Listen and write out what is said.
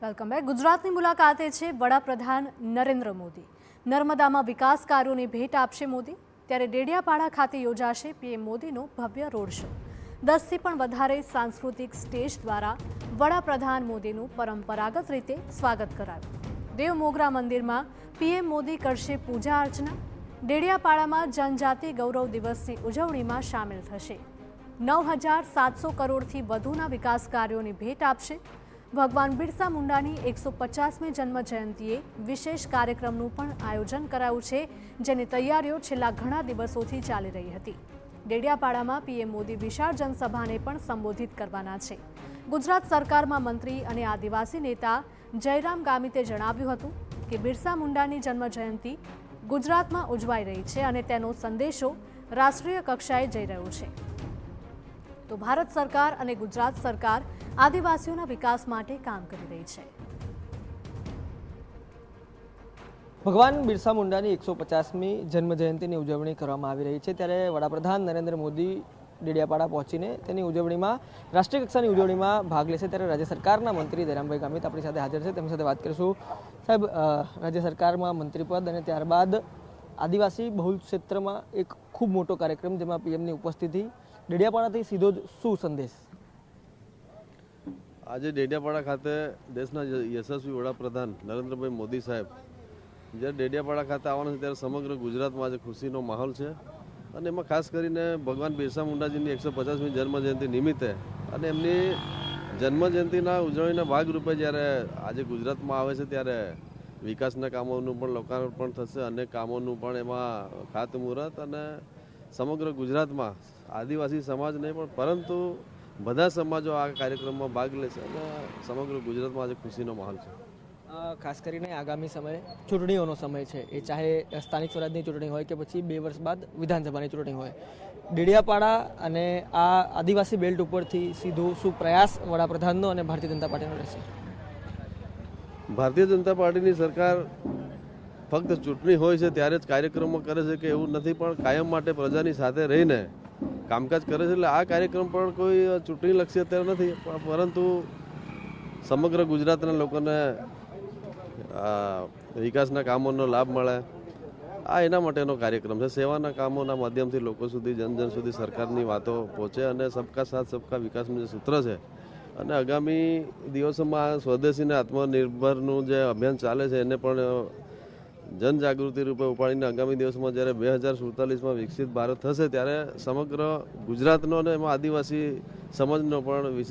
Welcome back. ગુજરાતની મુલાકાતે છે વડાપ્રધાન નરેન્દ્ર મોદી. નર્મદામાં વિકાસ કાર્યોની ભેટ આપશે મોદી. ત્યારે ડેડિયાપાડા ખાતે યોજાશે પીએમ મોદીનો ભવ્ય રોડ શો. 10થી પણ વધારે સાંસ્કૃતિક સ્ટેજ દ્વારા વડાપ્રધાન મોદીનું પરંપરાગત રીતે સ્વાગત કરાયું. દેવ મોગરા મંદિરમાં પીએમ મોદી કરશે પૂજા અર્ચના. ડેડિયાપાડામાં જનજાતિ ગૌરવ દિવસની ઉજવણીમાં સામેલ થશે. 9,700 કરોડથી વધુના વિકાસ કાર્યોની ભેટ આપશે. ભગવાન બિરસા મુંડાની 150મી જન્મ જયંતિએ વિશેષ કાર્યક્રમનું પણ આયોજન કરાયું છે, જેની તૈયારીઓ છેલ્લા ઘણા દિવસોથી ચાલી રહી હતી. ડેડિયાપાડામાં પીએમ મોદી વિશાળ જનસભાને પણ સંબોધિત કરવાના છે. ગુજરાત સરકારમાં મંત્રી અને આદિવાસી નેતા જયરામ ગામિતે જણાવ્યું હતું કે બિરસા મુંડાની જન્મ જયંતિ ગુજરાતમાં ઉજવાઈ રહી છે અને તેનો સંદેશો રાષ્ટ્રીય કક્ષાએ જઈ રહ્યો છે. તો ભારત સરકાર અને ગુજરાત સરકાર આદિવાસીઓના વિકાસ માટે કામ કરી રહી છે. ભગવાન બિરસા મુંડાની 150મી જન્મજયંતિની ઉજવણી કરવામાં આવી રહી છે. ત્યારે વડાપ્રધાન નરેન્દ્ર મોદી ડેડિયાપાડા પહોંચીને તેની ઉજવણીમાં રાષ્ટ્રીય કક્ષાની ઉજવણીમાં ભાગ લેશે. ત્યારે રાજ્ય સરકારના મંત્રી જયરામભાઈ ગામિત આપણી સાથે હાજર છે. તેમની સાથે વાત કરીશું. સાહેબ, રાજ્ય સરકારમાં મંત્રીપદ અને ત્યારબાદ આદિવાસી બહુલ ક્ષેત્રમાં એક ખૂબ મોટો કાર્યક્રમ જેમાં પીએમની ઉપસ્થિતિ, ડેડિયાપાડાથી સીધો જ શું સંદેશ? આજે ડેડિયાપાડા ખાતે દેશના યશસ્વી વડાપ્રધાન નરેન્દ્રભાઈ મોદી સાહેબ જ્યારે ડેડિયાપાડા ખાતે આવવાના છે ત્યારે સમગ્ર ગુજરાતમાં આજે ખુશીનો માહોલ છે. અને એમાં ખાસ કરીને ભગવાન બિરસા મુંડાજીની 150મી જન્મજયંતિ નિમિત્તે અને એમની જન્મજયંતિના ઉજવણીના ભાગરૂપે જ્યારે આજે ગુજરાતમાં આવે છે ત્યારે વિકાસના કામોનું પણ લોકાર્પણ થશે. અનેક કામોનું પણ એમાં ખાતમુહૂર્ત અને સમગ્ર ગુજરાતમાં આદિવાસી સમાજ નહીં પણ પરંતુ બધા સમાજો આ કાર્યક્રમમાં ભાગ લેશે અને સમગ્ર ગુજરાતમાં આજે ખુશીનો માહોલ છે. ખાસ કરીને આગામી સમયે ચૂંટણીઓનો સમય છે, એ ચાહે સ્થાનિક સ્વરાજની ચૂંટણી હોય કે પછી 2 વર્ષ બાદ વિધાનસભાની ચૂંટણી હોય. ડેડિયાપાડા અને આ આદિવાસી બેલ્ટ ઉપરથી સીધું શું પ્રયાસ વડાપ્રધાનનો અને ભારતીય જનતા પાર્ટીનો રહેશે? ભારતીય જનતા પાર્ટીની સરકાર ફક્ત ચૂંટણી હોય છે ત્યારે જ કાર્યક્રમો કરે છે કે એવું નથી, પણ કાયમ માટે પ્રજાની સાથે રહીને કામકાજ કરે છે. એટલે આ કાર્યક્રમ પણ કોઈ ચૂંટણીલક્ષી અત્યારે નથી, પરંતુ સમગ્ર ગુજરાતના લોકોને વિકાસના કામોનો લાભ મળે આ એના માટેનો કાર્યક્રમ છે. સેવાના કામોના માધ્યમથી લોકો સુધી જન સુધી સરકારની વાતો પહોંચે અને સબકા સાથ સબકા વિકાસનું જે સૂત્ર છે અને આગામી દિવસોમાં સ્વદેશીને આત્મનિર્ભરનું જે અભિયાન ચાલે છે એને પણ જનજાગૃતિ રૂપે ઉપાડીને આગામી દિવસમાં જ્યારે 2047માં વિકસિત ભારત થશે ત્યારે સમગ્ર ગુજરાતનો અને એમાં આદિવાસી સમાજનો પણ વિશેષ